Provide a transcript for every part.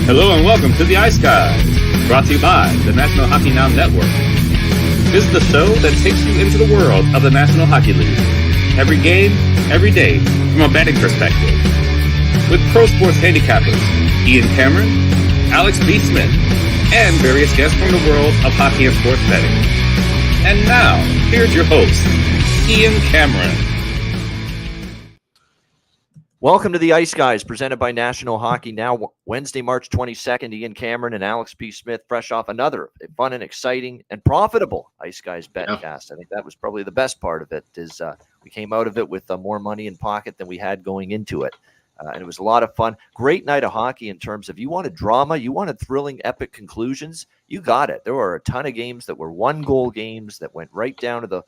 Hello and welcome to the Ice Guys, brought to you by the National Hockey Now Network. This is the show that takes you into the world of the National Hockey League. Every game, every day, from a betting perspective. With pro sports handicappers, Ian Cameron, Alex B. Smith, and various guests from the world of hockey and sports betting. And now, here's your host, Ian Cameron. Welcome to the Ice Guys, presented by National Hockey Now. Wednesday, March 22nd, Ian Cameron and Alex B. Smith, fresh off another fun and exciting and profitable Ice Guys betcast. I think that was probably the best part of it, is we came out of it with more money in pocket than we had going into it. And it was a lot of fun. Great night of hockey in terms of you wanted drama, you wanted thrilling, epic conclusions. You got it. There were a ton of games that were one-goal games that went right down to the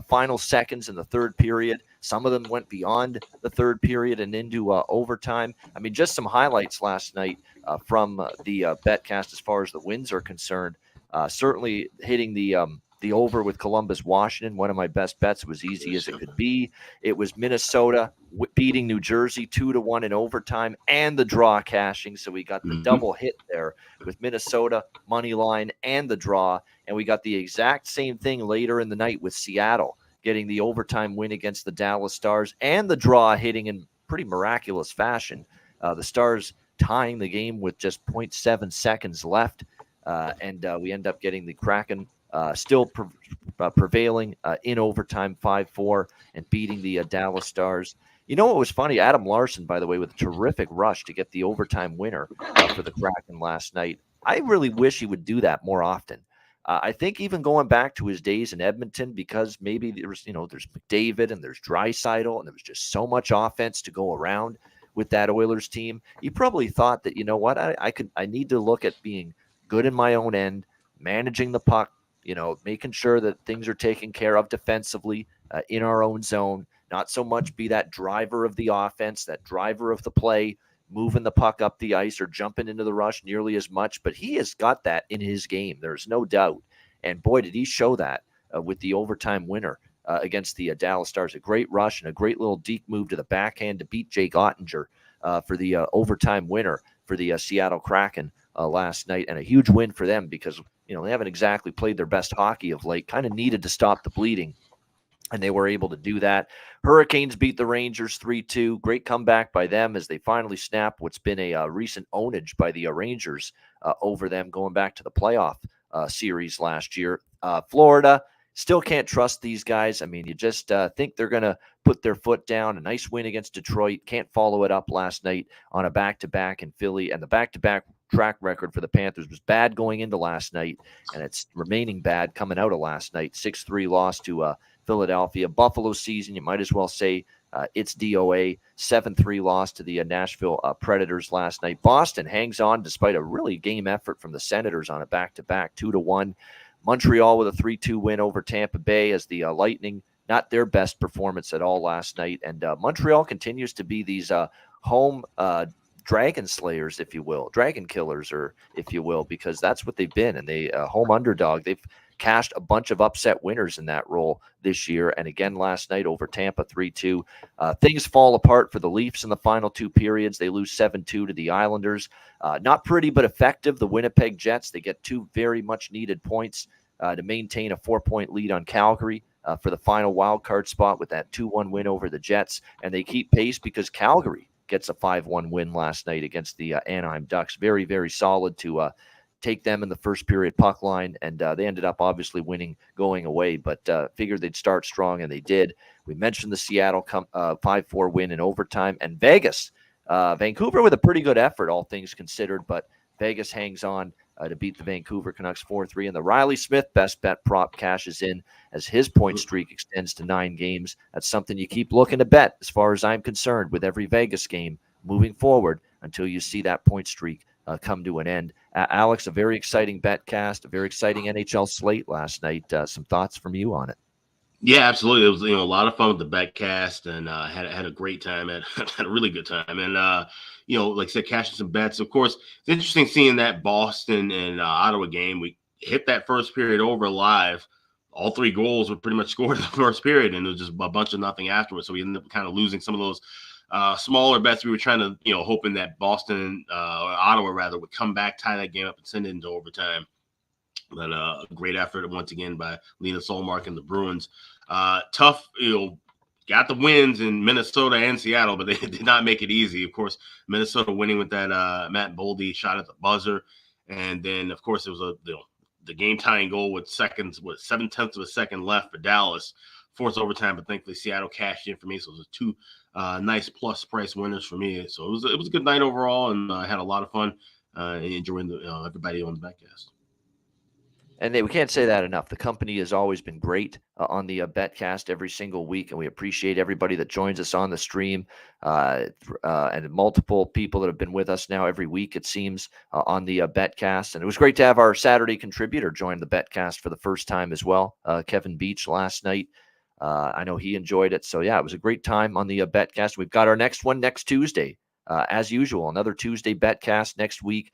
final seconds in the third period. Some of them went beyond the third period and into overtime. I mean, just some highlights last night from the betcast as far as the wins are concerned. Certainly hitting the over with Columbus, Washington. One of my best bets. It was easy as it could be. It was Minnesota beating New Jersey 2-1 in overtime and the draw cashing. So we got the double hit there with Minnesota money line and the draw. And we got the exact same thing later in the night with Seattle getting the overtime win against the Dallas Stars and the draw hitting in pretty miraculous fashion. The Stars tying the game with just 0.7 seconds left. And we end up getting the Kraken still prevailing in overtime 5-4 and beating the Dallas Stars. You know what was funny? Adam Larson, by the way, with a terrific rush to get the overtime winner for the Kraken last night. I really wish he would do that more often. I think even going back to his days in Edmonton, because maybe there's McDavid and there's Draisaitl and there was just so much offense to go around with that Oilers team. He probably thought that, you know what, I need to look at being good in my own end, managing the puck, making sure that things are taken care of defensively in our own zone, not so much be that driver of the offense, that driver of the play, moving the puck up the ice or jumping into the rush nearly as much. But he has got that in his game. There's no doubt. And boy, did he show that with the overtime winner against the Dallas Stars. A great rush and a great little deep move to the backhand to beat Jake Ottinger for the overtime winner for the Seattle Kraken last night. And a huge win for them because, they haven't exactly played their best hockey of late, kind of needed to stop the bleeding. And they were able to do that. Hurricanes beat the Rangers 3-2. Great comeback by them as they finally snap what's been a recent ownage by the Rangers over them going back to the playoff series last year. Florida, still can't trust these guys. I mean, you just think they're going to put their foot down. A nice win against Detroit. Can't follow it up last night on a back-to-back in Philly. And the back-to-back track record for the Panthers was bad going into last night, and it's remaining bad coming out of last night. 6-3 loss to Philadelphia. Buffalo season, you might as well say it's DOA. 7-3 loss to the Nashville Predators last night. Boston hangs on despite a really game effort from the Senators on a back-to-back, 2-1. Montreal with a 3-2 win over Tampa Bay as the Lightning, not their best performance at all last night. And Montreal continues to be these home dragon slayers, if you will, dragon killers, or if you will, because that's what they've been. And they home underdog. They've cashed a bunch of upset winners in that role this year. And again, last night over Tampa 3-2. Things fall apart for the Leafs in the final two periods. They lose 7-2 to the Islanders. Not pretty, but effective. The Winnipeg Jets, they get two very much needed points to maintain a 4-point lead on Calgary for the final wild card spot with that 2-1 win over the Jets. And they keep pace because Calgary gets a 5-1 win last night against the Anaheim Ducks. Very, very solid to take them in the first period puck line, and they ended up obviously winning going away, but figured they'd start strong, and they did. We mentioned the Seattle 5-4 win in overtime, and Vegas. Vancouver with a pretty good effort, all things considered, but Vegas hangs on to beat the Vancouver Canucks 4-3, and the Riley Smith best bet prop cashes in as his point streak extends to 9 games. That's something you keep looking to bet, as far as I'm concerned, with every Vegas game moving forward until you see that point streak come to an end. Alex, a very exciting betcast, a very exciting NHL slate last night. Some thoughts from you on it? Yeah, absolutely. It was a lot of fun with the betcast, and had a great time. Had a really good time, and like I said, cashing some bets. Of course, it's interesting seeing that Boston and Ottawa game. We hit that first period over live. All 3 goals were pretty much scored in the first period, and it was just a bunch of nothing afterwards. So we ended up kind of losing some of those smaller bets. We were trying to, hoping that Boston or Ottawa rather would come back, tie that game up, and send it into overtime. But a great effort once again by Lena Solmark and the Bruins. Tough, got the wins in Minnesota and Seattle, but they did not make it easy. Of course, Minnesota winning with that Matt Boldy shot at the buzzer. And then, of course, it was the game-tying goal with 7/10 of a second left for Dallas. Forced overtime, but thankfully Seattle cashed in for me. So it was two nice plus price winners for me. So it was a good night overall, and I had a lot of fun enjoying everybody on the Betcast. And we can't say that enough. The company has always been great on the Betcast every single week, and we appreciate everybody that joins us on the stream and multiple people that have been with us now every week, it seems, on the Betcast. And it was great to have our Saturday contributor join the Betcast for the first time as well, Kevin Beach, last night. I know he enjoyed it. So, yeah, it was a great time on the Betcast. We've got our next one next Tuesday. As usual, another Tuesday Betcast next week.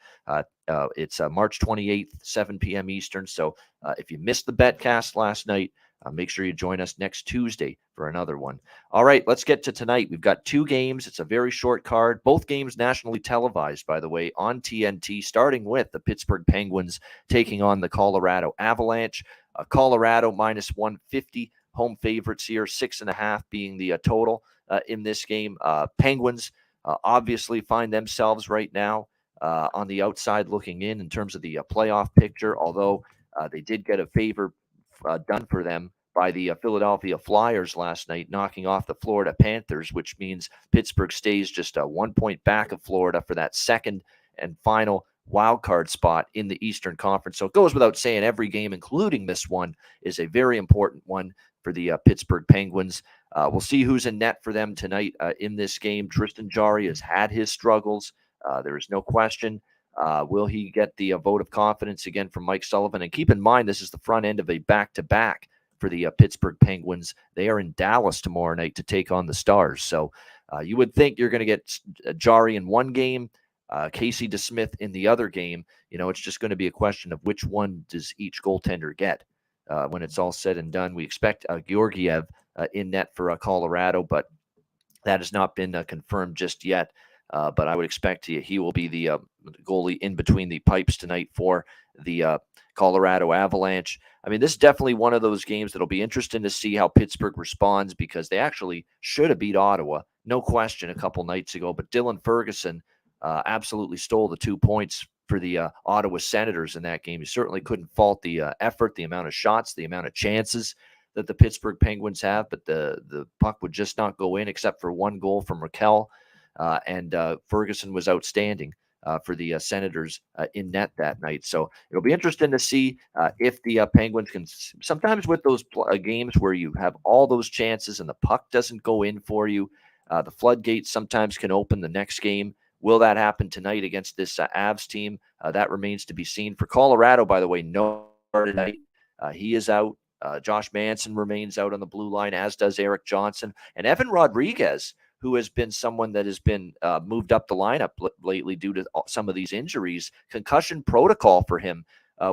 It's March 28th, 7 p.m. Eastern. So if you missed the Betcast last night, make sure you join us next Tuesday for another one. All right, let's get to tonight. We've got two games. It's a very short card. Both games nationally televised, by the way, on TNT, starting with the Pittsburgh Penguins taking on the Colorado Avalanche. Colorado minus 150, home favorites here, 6.5 being the total in this game. Penguins obviously find themselves right now on the outside looking in terms of the playoff picture, although they did get a favor done for them by the Philadelphia Flyers last night, knocking off the Florida Panthers, which means Pittsburgh stays just 1 point back of Florida for that second and final wild card spot in the Eastern Conference. So it goes without saying every game, including this one, is a very important one for the Pittsburgh Penguins. We'll see who's in net for them tonight in this game. Tristan Jarry has had his struggles. There is no question. Will he get the vote of confidence again from Mike Sullivan? And keep in mind, this is the front end of a back-to-back for the Pittsburgh Penguins. They are in Dallas tomorrow night to take on the Stars. So you would think you're going to get Jarry in one game, Casey DeSmith in the other game. It's just going to be a question of which one does each goaltender get when it's all said and done. We expect Georgiev in net for Colorado, but that has not been confirmed just yet. But I would expect he will be the goalie in between the pipes tonight for the Colorado Avalanche. I mean, this is definitely one of those games that'll be interesting to see how Pittsburgh responds, because they actually should have beat Ottawa, no question, a couple nights ago. But Dylan Ferguson absolutely stole the 2 points for the Ottawa Senators in that game. You certainly couldn't fault the effort, the amount of shots, the amount of chances that the Pittsburgh Penguins have, but the puck would just not go in except for one goal from Raquel, and Ferguson was outstanding for the Senators in net that night. So it'll be interesting to see if the Penguins can, sometimes with those games where you have all those chances and the puck doesn't go in for you, the floodgates sometimes can open the next game. Will that happen tonight against this Avs team? That remains to be seen. For Colorado, by the way, no tonight. He is out. Josh Manson remains out on the blue line, as does Eric Johnson. And Evan Rodriguez, who has been someone that has been moved up the lineup lately due to some of these injuries, concussion protocol for him,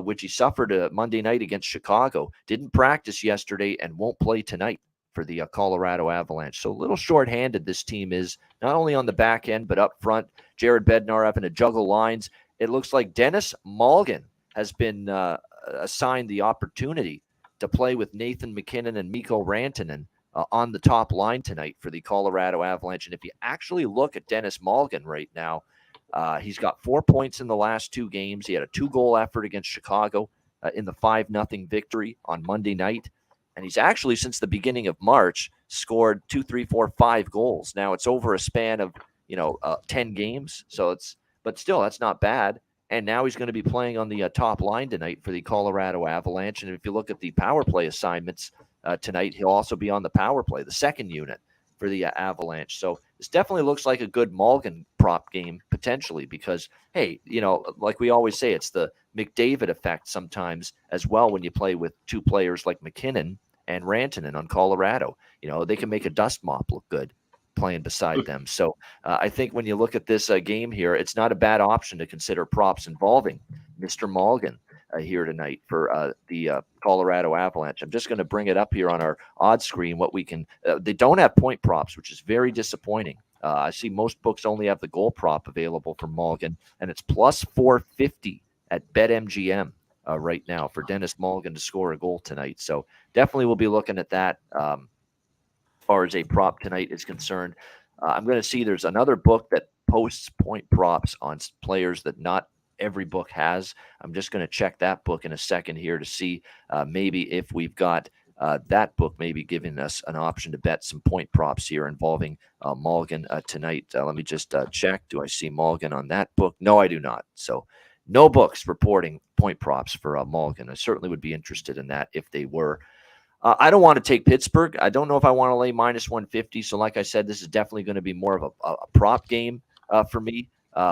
which he suffered Monday night against Chicago. Didn't practice yesterday and won't play tonight for the Colorado Avalanche. So a little shorthanded this team is, not only on the back end, but up front. Jared Bednar having to juggle lines. It looks like Dennis Malgin has been assigned the opportunity to play with Nathan McKinnon and Mikko Rantanen on the top line tonight for the Colorado Avalanche. And if you actually look at Dennis Malgin right now, he's got 4 points in the last two games. He had a 2-goal effort against Chicago in the 5-0 victory on Monday night. And he's actually, since the beginning of March, scored 5 goals. Now it's over a span of 10 games. But still, that's not bad. And now he's going to be playing on the top line tonight for the Colorado Avalanche. And if you look at the power play assignments tonight, he'll also be on the power play, the second unit for the Avalanche. So this definitely looks like a good Malgin prop game potentially, because, hey, like we always say, it's the McDavid effect sometimes as well when you play with two players like McKinnon and Rantanen on Colorado. They can make a dust mop look good playing beside them. So I think when you look at this game here, it's not a bad option to consider props involving Mr. Malgin here tonight for the Colorado Avalanche. I'm just going to bring it up here on our odds screen. What we can, they don't have point props, which is very disappointing I see most books only have the goal prop available for Mulligan, and it's plus 450 at BetMGM right now for Dennis Mulligan to score a goal tonight. So definitely we'll be looking at that as far as a prop tonight is concerned. I'm going to see there's another book that posts point props on players that not every book has. I'm just going to check that book in a second here to see maybe if we've got that book maybe giving us an option to bet some point props here involving Mulligan tonight. Let me just check. Do I see Mulligan on that book? No, I do not. So no books reporting point props for Mulligan. I certainly would be interested in that if they were. I don't want to take Pittsburgh. I don't know if I want to lay minus 150. So like I said, this is definitely going to be more of a prop game for me.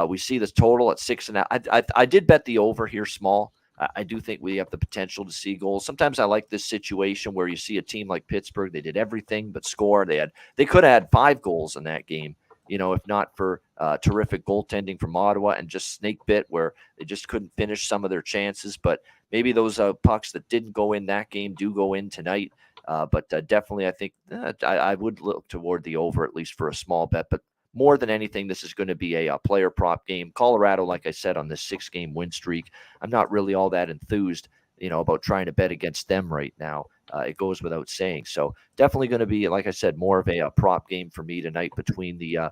We see this total at 6.5. I did bet the over here small. I do think we have the potential to see goals. Sometimes I like this situation where you see a team like Pittsburgh. They did everything but score. They could have had 5 goals in that game, if not for terrific goaltending from Ottawa and just snake bit where they just couldn't finish some of their chances. But maybe those pucks that didn't go in that game do go in tonight. But definitely, I think I would look toward the over at least for a small bet. But more than anything, this is going to be a player prop game. Colorado, like I said, on this 6-game win streak, I'm not really all that enthused, about trying to bet against them right now. It goes without saying. So definitely going to be, like I said, more of a prop game for me tonight between the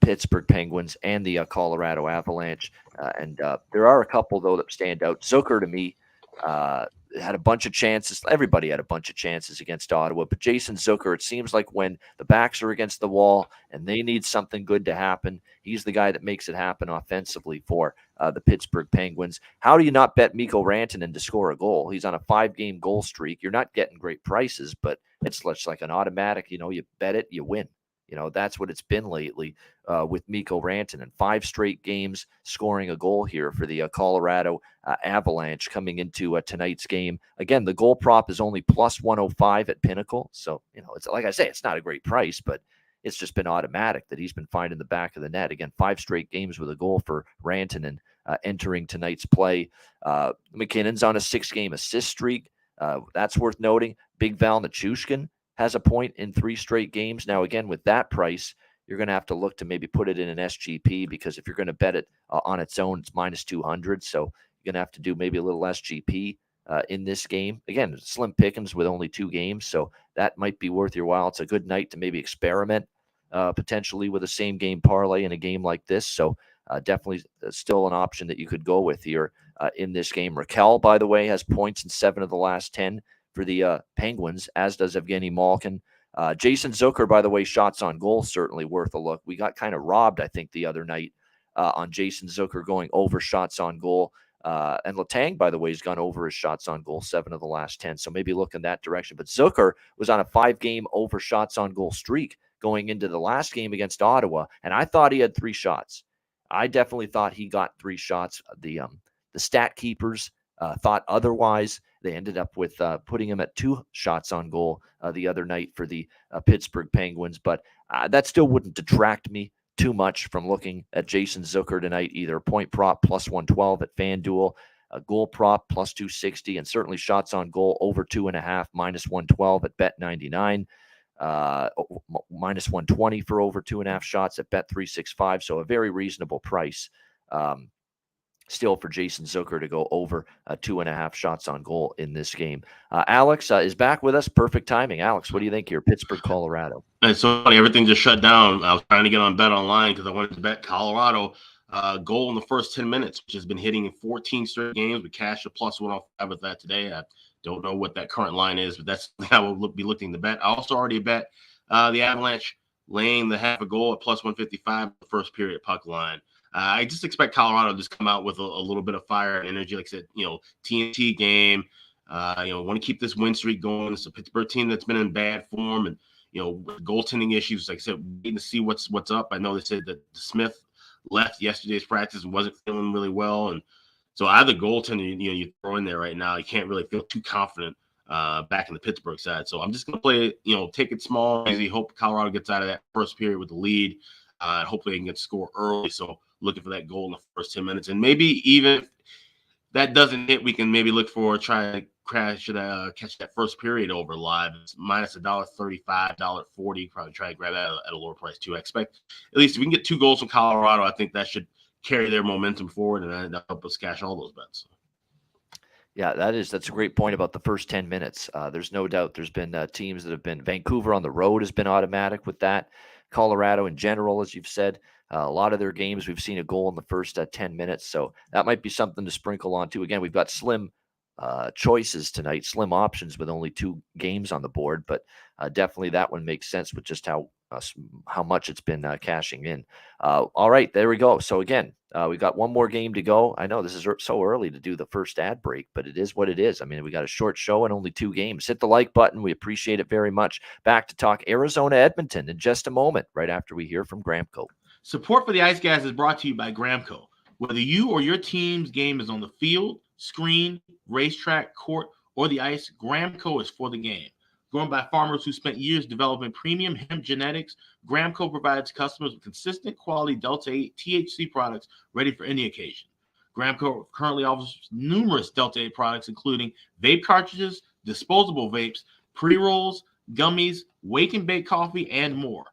Pittsburgh Penguins and the Colorado Avalanche. And there are a couple, though, that stand out. Zucker, to me, had a bunch of chances. Everybody had a bunch of chances against Ottawa. But Jason Zucker, it seems like when the backs are against the wall and they need something good to happen, he's the guy that makes it happen offensively for the Pittsburgh Penguins. How do you not bet Mikko Rantanen to score a goal? He's on a 5-game goal streak. You're not getting great prices, but it's like an automatic, you bet it, you win. That's what it's been lately with Mikko Rantanen. 5 straight games scoring a goal here for the Colorado Avalanche coming into tonight's game. Again, the goal prop is only plus 105 at Pinnacle. So, it's like I say, it's not a great price, but it's just been automatic that he's been finding the back of the net. Again, 5 straight games with a goal for Rantanen entering tonight's play. McKinnon's on a 6-game assist streak. That's worth noting. Big Val Nichushkin has a point in 3 straight games. Now, again, with that price, you're going to have to look to maybe put it in an SGP because if you're going to bet it on its own, it's minus 200. So you're going to have to do maybe a little SGP in this game. Again, slim pickings with only 2 games, so that might be worth your while. It's a good night to maybe experiment potentially with a same-game parlay in a game like this. So definitely still an option that you could go with here in this game. Raquel, by the way, has points in 7 of the last 10 for the Penguins, as does Evgeny Malkin. Jason Zucker, by the way, shots on goal, certainly worth a look. We got kind of robbed, I think, the other night on Jason Zucker going over shots on goal. And Letang, by the way, has gone over his shots on goal, 7 of the last 10. So maybe look in that direction. But Zucker was on a 5-game over shots on goal streak going into the last game against Ottawa. And I thought he had 3 shots. I definitely thought he got 3 shots. The stat keepers thought otherwise. They ended up with putting him at 2 shots on goal the other night for the Pittsburgh Penguins. But that still wouldn't detract me too much from looking at Jason Zucker tonight, either point prop plus 112 at FanDuel, a goal prop plus 260, and certainly shots on goal over 2.5 minus 112 at Bet99. Minus 120 for over 2.5 shots at Bet365. So a very reasonable price. Still for Jason Zucker to go over 2.5 shots on goal in this game. Alex is back with us. Perfect timing. Alex, what do you think here? Pittsburgh, Colorado. It's so funny. Everything just shut down. I was trying to get on Bet Online because I wanted to bet Colorado goal in the first 10 minutes, which has been hitting in 14 straight games. We cashed a plus 105 with that today. I don't know what that current line is, but that's how we'll be looking to bet. I also already bet the Avalanche laying the half a goal at plus 155 the first period puck line. I just expect Colorado to just come out with a little bit of fire and energy. Like I said, TNT game. Want to keep this win streak going. It's a Pittsburgh team that's been in bad form, and with goaltending issues. Like I said, waiting to see what's up. I know they said that Smith left yesterday's practice and wasn't feeling really well, and so either goaltender you throw in there right now, you can't really feel too confident back in the Pittsburgh side. So I'm just gonna play it, take it small, easy. Hope Colorado gets out of that first period with the lead. Hopefully they can get to score early. So looking for that goal in the first 10 minutes. And maybe even if that doesn't hit, we can maybe look for try to catch that first period over live. It's minus $1.35, $1.40. Probably try to grab that at a lower price too. I expect at least if we can get 2 goals from Colorado, I think that should carry their momentum forward, and that'll help us cash all those bets. Yeah, that's a great point about the first 10 minutes. There's no doubt there's been teams that have been Vancouver on the road has been automatic with that. Colorado in general, as you've said, a lot of their games we've seen a goal in the first 10 minutes. So that might be something to sprinkle on too. Again, we've got slim choices tonight, slim options with only 2 games on the board, but definitely that one makes sense with just how much it's been cashing in. All right, there we go. So again, we got one more game to go. I know this is so early to do the first ad break, but it is what it is. I mean, we got a short show and only 2 games. Hit the like button. We appreciate it very much. Back to talk Arizona Edmonton in just a moment, right after we hear from Gramco. Support for the Ice Guys is brought to you by Gramco. Whether you or your team's game is on the field, screen, racetrack, court, or the ice, Gramco is for the game. Grown by farmers who spent years developing premium hemp genetics, Gramco provides customers with consistent quality Delta-8 THC products ready for any occasion. Gramco currently offers numerous Delta-8 products, including vape cartridges, disposable vapes, pre-rolls, gummies, wake and bake coffee, and more.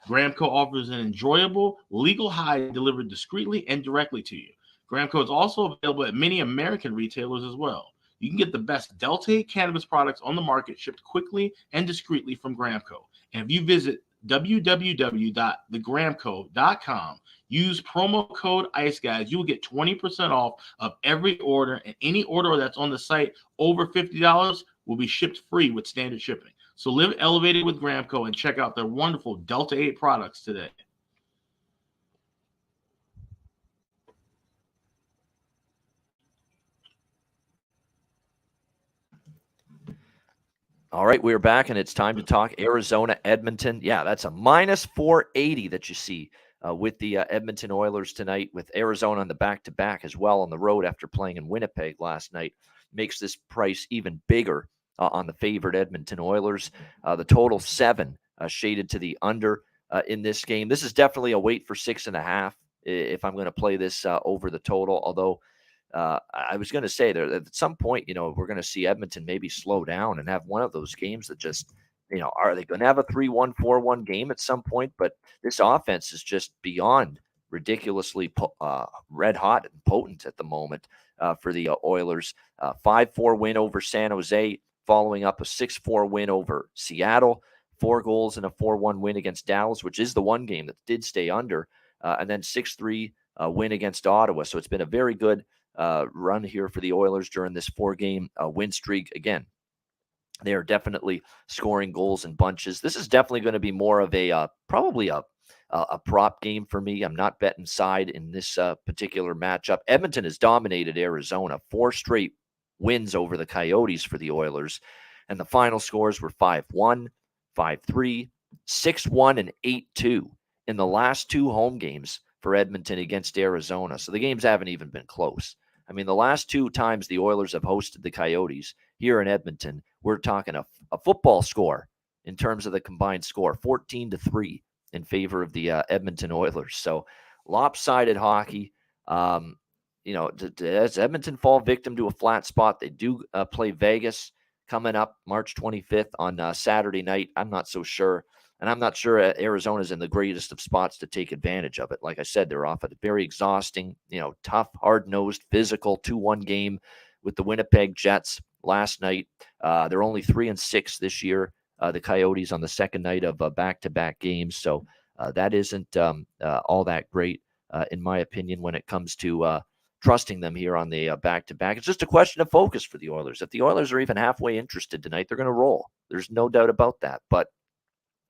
Gramco offers an enjoyable, legal high delivered discreetly and directly to you. Gramco is also available at many American retailers as well. You can get the best Delta-8 cannabis products on the market shipped quickly and discreetly from Gramco. And if you visit www.thegramco.com, use promo code ICEGUYS, you will get 20% off of every order, and any order that's on the site over $50 will be shipped free with standard shipping. So live elevated with Gramco and check out their wonderful Delta-8 products today. All right, we're back, and it's time to talk Arizona Edmonton. Yeah, that's a minus 480 that you see with the Edmonton Oilers tonight, with Arizona on the back-to-back as well on the road after playing in Winnipeg last night. Makes this price even bigger on the favored Edmonton Oilers. The total 7 shaded to the under in this game. This is definitely a wait for 6.5 if I'm going to play this over the total, although I was going to say there at some point, we're going to see Edmonton maybe slow down and have one of those games that just, are they going to have a 3-1, 4-1 game at some point? But this offense is just beyond ridiculously red hot and potent at the moment for the Oilers. 5-4 win over San Jose, following up a 6-4 win over Seattle, 4 goals and a 4-1 win against Dallas, which is the one game that did stay under, and then 6-3 win against Ottawa. So it's been a very good run here for the Oilers during this 4-game win streak. Again, they are definitely scoring goals in bunches. This is definitely going to be more of a probably a prop game for me. I'm not betting side in this particular matchup. Edmonton has dominated Arizona, 4 straight wins over the Coyotes for the Oilers, and the final scores were 5-1, 5-3, 6-1, and 8-2 in the last 2 home games for Edmonton against Arizona. So the games haven't even been close. I mean, the last 2 times the Oilers have hosted the Coyotes here in Edmonton, we're talking a football score in terms of the combined score, 14-3 in favor of the Edmonton Oilers. So lopsided hockey. Does Edmonton fall victim to a flat spot? They do play Vegas coming up March 25th on Saturday night. I'm not so sure. And I'm not sure Arizona's in the greatest of spots to take advantage of it. Like I said, they're off at a very exhausting, tough, hard-nosed, physical 2-1 game with the Winnipeg Jets last night. They're only 3-6 this year, the Coyotes, on the second night of back-to-back games. So that isn't all that great, in my opinion, when it comes to trusting them here on the back-to-back. It's just a question of focus for the Oilers. If the Oilers are even halfway interested tonight, they're going to roll. There's no doubt about that. But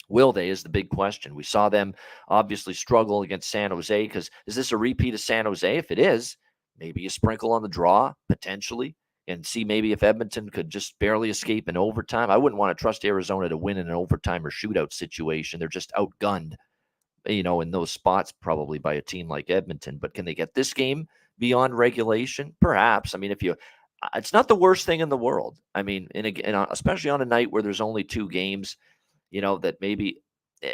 will they is the big question. We saw them obviously struggle against San Jose, because is this a repeat of San Jose? If it is, maybe a sprinkle on the draw, potentially, and see maybe if Edmonton could just barely escape in overtime. I wouldn't want to trust Arizona to win in an overtime or shootout situation. They're just outgunned, in those spots probably by a team like Edmonton. But can they get this game beyond regulation? Perhaps. I mean, it's not the worst thing in the world. I mean, and especially on a night where there's only 2 games, that maybe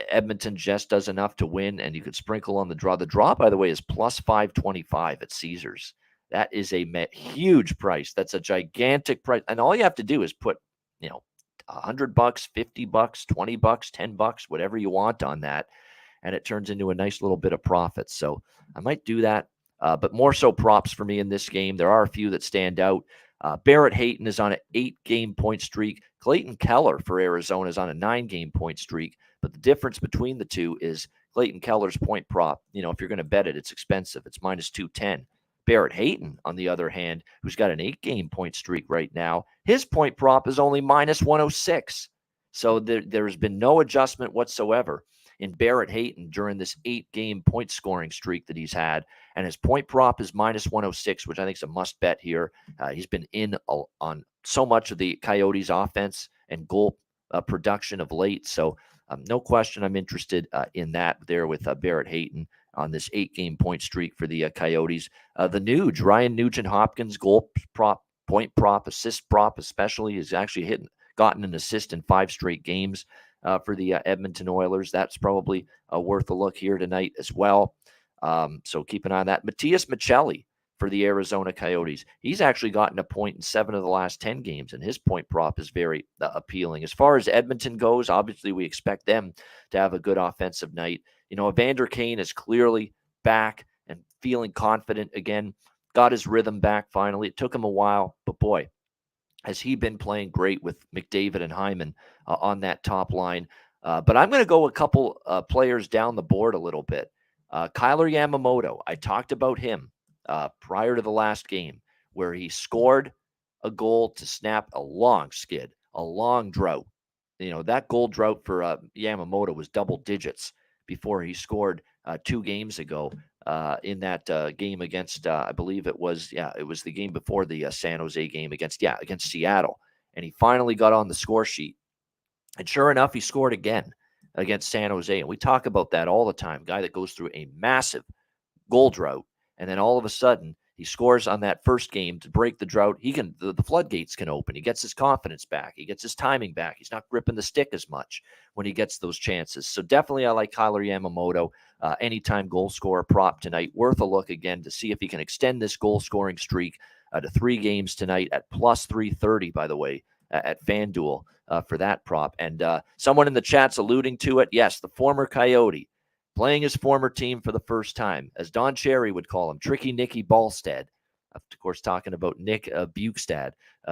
Edmonton just does enough to win, and you could sprinkle on the draw. The draw, by the way, is plus 525 at Caesars. That is a huge price. That's a gigantic price. And all you have to do is put, $100, $50, $20, $10, whatever you want on that. And it turns into a nice little bit of profit. So I might do that. But more so props for me in this game. There are a few that stand out. Barrett Hayton is on an 8-game point streak. Clayton Keller for Arizona is on a 9-game point streak. But the difference between the two is Clayton Keller's point prop. If you're going to bet it, it's expensive. It's minus 210. Barrett Hayton, on the other hand, who's got an 8-game point streak right now, his point prop is only minus 106. So there's been no adjustment whatsoever in Barrett Hayton during this 8-game point scoring streak that he's had. And his point prop is minus 106, which I think is a must bet here. He's been in on so much of the Coyotes offense and goal production of late. So no question I'm interested in that there with Barrett Hayton on this 8-game point streak for the Coyotes. The Nuge, Ryan Nugent-Hopkins, goal prop, point prop, assist prop especially, is actually gotten an assist in 5 straight games for the Edmonton Oilers. That's probably worth a look here tonight as well. So keep an eye on that. Matias Michelli for the Arizona Coyotes. He's actually gotten a point in 7 of the last 10 games, and his point prop is very appealing. As far as Edmonton goes, obviously we expect them to have a good offensive night. Evander Kane is clearly back and feeling confident again. Got his rhythm back finally. It took him a while, but boy, has he been playing great with McDavid and Hyman on that top line. But I'm going to go a couple players down the board a little bit. Kyler Yamamoto, I talked about him prior to the last game where he scored a goal to snap a long skid, a long drought. That goal drought for Yamamoto was double digits before he scored 2 games ago in that game against, I believe it was the game before the San Jose game against Seattle. And he finally got on the score sheet. And sure enough, he scored again against San Jose. And we talk about that all the time. Guy that goes through a massive goal drought. And then all of a sudden, he scores on that first game to break the drought. The floodgates can open. He gets his confidence back. He gets his timing back. He's not gripping the stick as much when he gets those chances. So definitely I like Kyler Yamamoto. Anytime goal scorer prop tonight. Worth a look again to see if he can extend this goal scoring streak to 3 games tonight at plus 330, by the way, at FanDuel for that prop. And someone in the chat's alluding to it. Yes, the former Coyote playing his former team for the first time, as Don Cherry would call him, Tricky Nicky Ballstead. Of course, talking about Nick Bukestad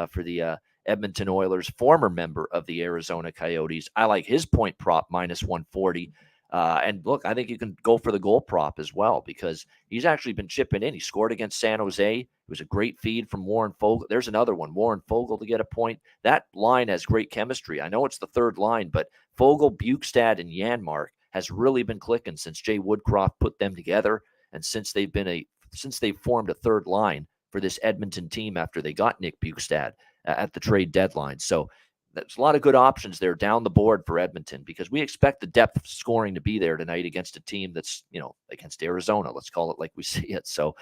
for the Edmonton Oilers, former member of the Arizona Coyotes. I like his point prop minus 140. And look, I think you can go for the goal prop as well because he's actually been chipping in. He scored against San Jose. It was a great feed from Warren Fogle. There's another one, Warren Fogle to get a point. That line has great chemistry. I know it's the third line, but Fogle, Bukestad, and Janmark has really been clicking since Jay Woodcroft put them together and since they've formed a third line for this Edmonton team after they got Nick Bukestad at the trade deadline. So there's a lot of good options there down the board for Edmonton because we expect the depth scoring to be there tonight against a team that's, against Arizona. Let's call it like we see it. So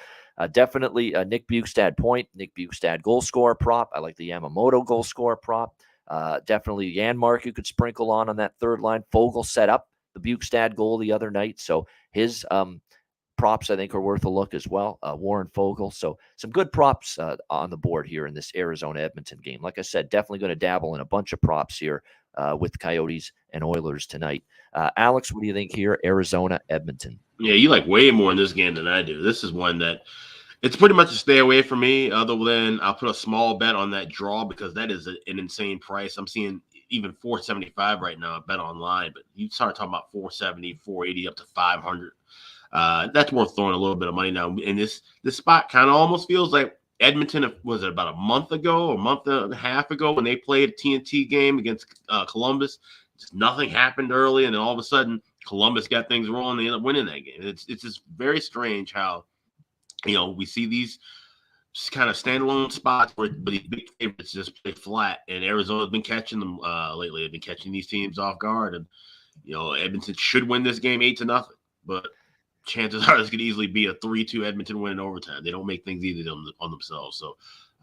definitely Nick Bukestad point, Nick Bukestad goal scorer prop. I like the Yamamoto goal scorer prop. Definitely Janmark you could sprinkle on that third line. Fogle set up the Bukestad goal the other night. So his props, I think, are worth a look as well. Warren Fogle. So some good props on the board here in this Arizona-Edmonton game. Like I said, definitely going to dabble in a bunch of props here with Coyotes and Oilers tonight. Alex, what do you think here? Arizona-Edmonton. Yeah, you like way more in this game than I do. This is one that it's pretty much a stay away for me, other than I'll put a small bet on that draw because that is an insane price. I'm seeing even $475 right now at Bet Online, but you start talking about $470, $480 up to $500. That's worth throwing a little bit of money now. And this spot kind of almost feels like Edmonton, was it about a month ago, a month and a half ago when they played a TNT game against Columbus? Just nothing happened early, and then all of a sudden Columbus got things rolling. They end up winning that game. It's just very strange how we see these just kind of standalone spots where these big favorites just play flat, and Arizona's been catching them lately. They've been catching these teams off guard, and Edmonton should win this game 8-0, but chances are this could easily be a 3-2 Edmonton win in overtime. They don't make things easy on themselves, so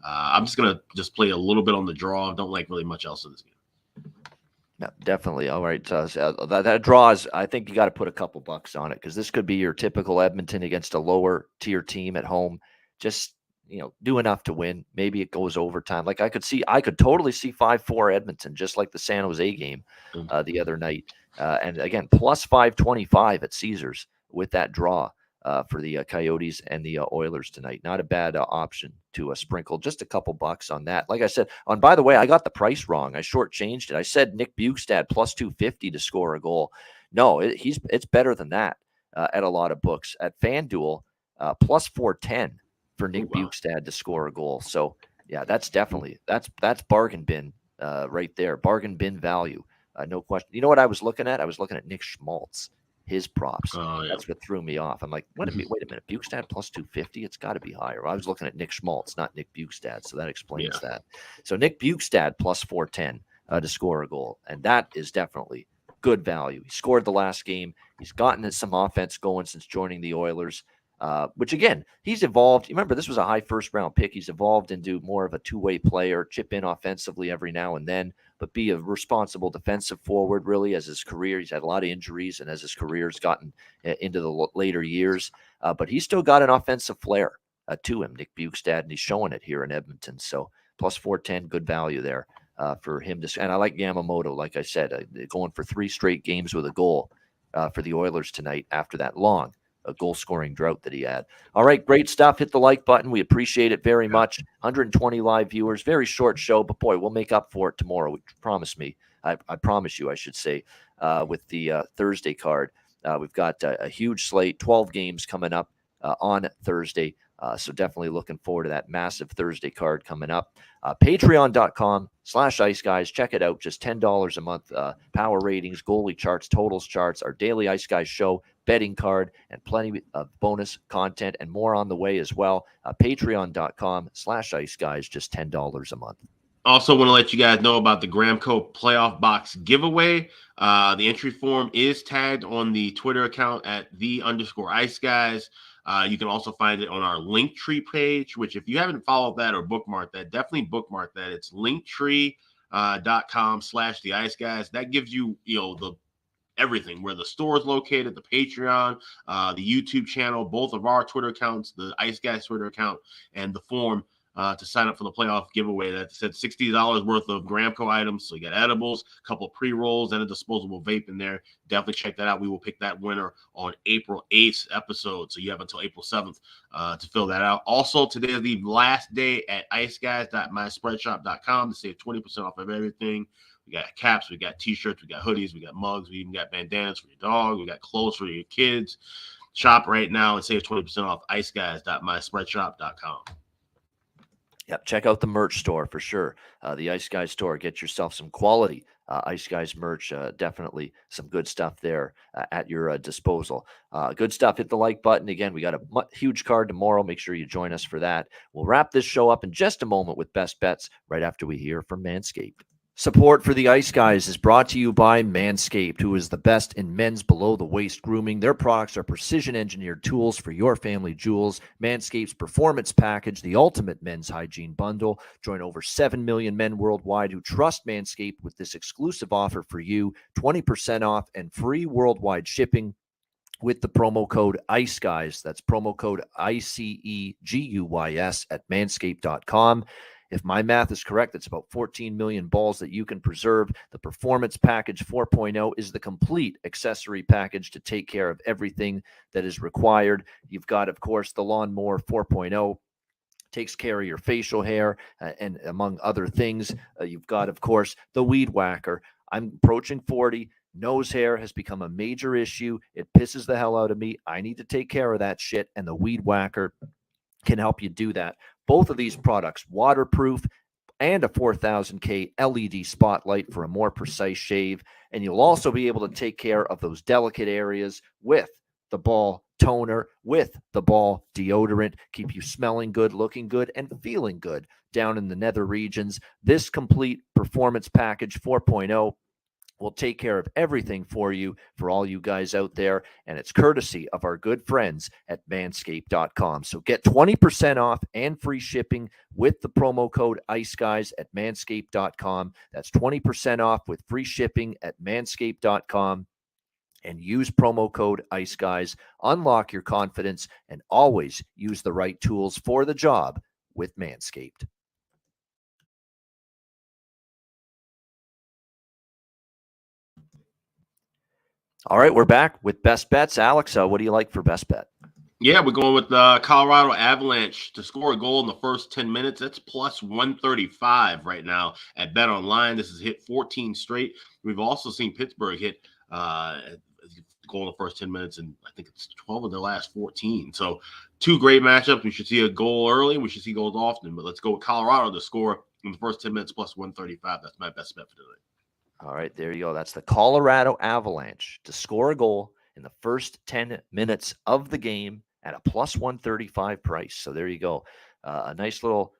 I'm just gonna play a little bit on the draw. I don't like really much else in this game. No, definitely. All right. That draws, I think you got to put a couple bucks on it because this could be your typical Edmonton against a lower tier team at home. Just do enough to win. Maybe it goes overtime. Like I could totally see 5-4 Edmonton, just like the San Jose game the other night. And again, plus 525 at Caesars with that draw for the Coyotes and the Oilers tonight. Not a bad option to sprinkle just a couple bucks on that. Like I said, by the way, I got the price wrong. I shortchanged it. I said Nick Bjugstad plus 250 to score a goal. No, it's better than that at a lot of books. At FanDuel, plus 410 for Nick Bjugstad to score a goal. So yeah, that's definitely that's bargain bin right there. Bargain bin value. No question. You know what I was looking at? I was looking at Nick Schmaltz, his props. That's what threw me off. I'm like, wait a minute, Bjugstad plus 250? It's got to be higher. Well, I was looking at Nick Schmaltz, not Nick Bjugstad, so that explains that. So Nick Bjugstad plus 410 to score a goal, and that is definitely good value. He scored the last game. He's gotten some offense going since joining the Oilers. Which again, he's evolved. You remember, this was a high first-round pick. He's evolved into more of a two-way player, chip in offensively every now and then, but be a responsible defensive forward, really, as his career. He's had a lot of injuries, and as his career's gotten into the later years. But he's still got an offensive flair to him, Nick Bjugstad, and he's showing it here in Edmonton. So plus 410, good value there for him. And I like Yamamoto, like I said, going for 3 straight games with a goal for the Oilers tonight after that long a goal-scoring drought that he had. All right, great stuff. Hit the like button. We appreciate it very much. 120 live viewers. Very short show, but boy, we'll make up for it tomorrow. Promise me. I promise you, I should say, with the Thursday card. We've got a huge slate, 12 games coming up on Thursday. So definitely looking forward to that massive Thursday card coming up. Patreon.com/Ice Guys. Check it out. Just $10 a month. Power ratings, goalie charts, totals charts, our daily Ice Guys show, betting card, and plenty of bonus content and more on the way as well. Patreon.com/Ice Guys. Just $10 a month. Also want to let you guys know about the Gramco Playoff Box giveaway. The entry form is tagged on the Twitter account at @the_Ice Guys. You can also find it on our Linktree page, which if you haven't followed that or bookmarked that, definitely bookmark that. It's linktree.com/the Ice Guys. That gives you, the everything, where the store is located, the Patreon, the YouTube channel, both of our Twitter accounts, the Ice Guys Twitter account, and the form to sign up for the playoff giveaway. That said $60 worth of Gramco items. So you got edibles, a couple of pre-rolls, and a disposable vape in there. Definitely check that out. We will pick that winner on April 8th episode. So you have until April 7th to fill that out. Also, today is the last day at iceguys.myspreadshop.com to save 20% off of everything. We got caps, we got t-shirts, we got hoodies, we got mugs, we even got bandanas for your dog, we got clothes for your kids. Shop right now and save 20% off iceguys.myspreadshop.com. Yep, check out the merch store for sure. The Ice Guys store. Get yourself some quality Ice Guys merch. Definitely some good stuff there at your disposal. Good stuff. Hit the like button. Again, we got a huge card tomorrow. Make sure you join us for that. We'll wrap this show up in just a moment with best bets right after we hear from Manscaped. Support for the Ice Guys is brought to you by Manscaped, who is the best in men's below-the-waist grooming. Their products are precision-engineered tools for your family jewels. Manscaped's Performance Package, the ultimate men's hygiene bundle. Join over 7 million men worldwide who trust Manscaped with this exclusive offer for you, 20% off and free worldwide shipping with the promo code ICEGUYS. That's promo code ICEGUYS at manscaped.com. If my math is correct, it's about 14 million balls that you can preserve. The Performance Package 4.0 is the complete accessory package to take care of everything that is required. You've got, of course, the Lawnmower 4.0. Takes care of your facial hair and among other things. You've got, of course, the Weed Whacker. I'm approaching 40. Nose hair has become a major issue. It pisses the hell out of me. I need to take care of that shit, and the Weed Whacker can help you do that. Both of these products, waterproof and a 4000K LED spotlight for a more precise shave. And you'll also be able to take care of those delicate areas with the ball toner, with the ball deodorant, keep you smelling good, looking good, and feeling good down in the nether regions. This complete Performance Package 4.0 will take care of everything for you, for all you guys out there, and it's courtesy of our good friends at manscaped.com. So get 20% off and free shipping with the promo code ICEGUYS at manscaped.com. That's 20% off with free shipping at manscaped.com. And use promo code ICEGUYS. Unlock your confidence and always use the right tools for the job with Manscaped. All right, we're back with best bets. Alex, what do you like for best bet? Yeah, we're going with Colorado Avalanche to score a goal in the first 10 minutes. That's plus 135 right now at Bet Online. This has hit 14 straight. We've also seen Pittsburgh hit goal in the first 10 minutes, and I think it's 12 of their last 14. So two great matchups. We should see a goal early. We should see goals often, but let's go with Colorado to score in the first 10 minutes plus 135. That's my best bet for tonight. All right, there you go. That's the Colorado Avalanche to score a goal in the first 10 minutes of the game at a plus 135 price. So there you go. A nice little,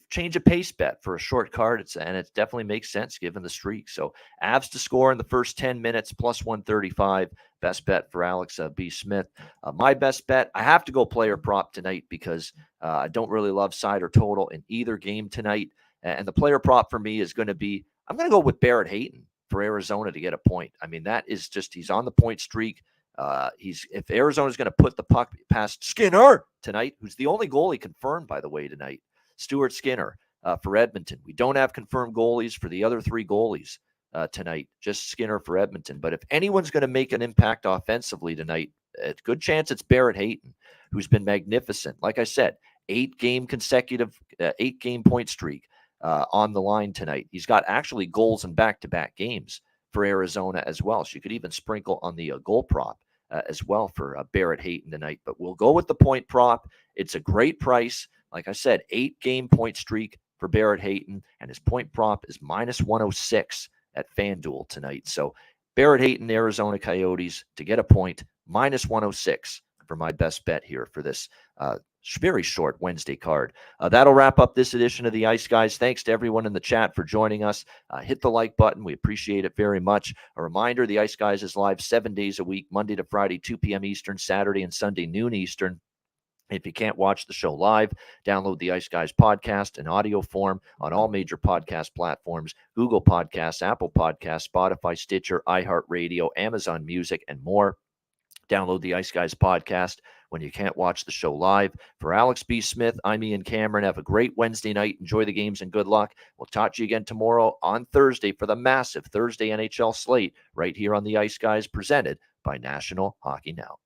change of pace bet for a short card. And it definitely makes sense given the streak. So Avs to score in the first 10 minutes plus 135. Best bet for Alex B. Smith. My best bet, I have to go player prop tonight because I don't really love side or total in either game tonight. And the player prop for me is going to be, I'm going to go with Barrett Hayton for Arizona to get a point. I mean, that is just, he's on the point streak. If Arizona's going to put the puck past Skinner tonight, who's the only goalie confirmed, by the way, tonight, Stuart Skinner for Edmonton. We don't have confirmed goalies for the other three goalies tonight, just Skinner for Edmonton. But if anyone's going to make an impact offensively tonight, a good chance it's Barrett Hayton, who's been magnificent. Like I said, 8-game point streak on the line tonight. He's got actually goals in back-to-back games for Arizona as well. So you could even sprinkle on the goal prop as well for Barrett Hayton tonight. But we'll go with the point prop. It's a great price. Like I said, 8-game point streak for Barrett Hayton, and his point prop is minus 106 at FanDuel tonight. So Barrett Hayton, Arizona Coyotes to get a point, minus 106 for my best bet here for this very short Wednesday card. That'll wrap up this edition of the Ice Guys. Thanks to everyone in the chat for joining us. Hit the like button. We appreciate it very much. A reminder, the Ice Guys is live 7 days a week, Monday to Friday, 2 p.m. Eastern, Saturday and Sunday, noon Eastern. If you can't watch the show live, download the Ice Guys podcast in audio form on all major podcast platforms, Google Podcasts, Apple Podcasts, Spotify, Stitcher, iHeartRadio, Amazon Music, and more. Download the Ice Guys podcast when you can't watch the show live. For Alex B. Smith, I'm Ian Cameron. Have a great Wednesday night. Enjoy the games and good luck. We'll talk to you again tomorrow on Thursday for the massive Thursday NHL slate right here on the Ice Guys, presented by National Hockey Now.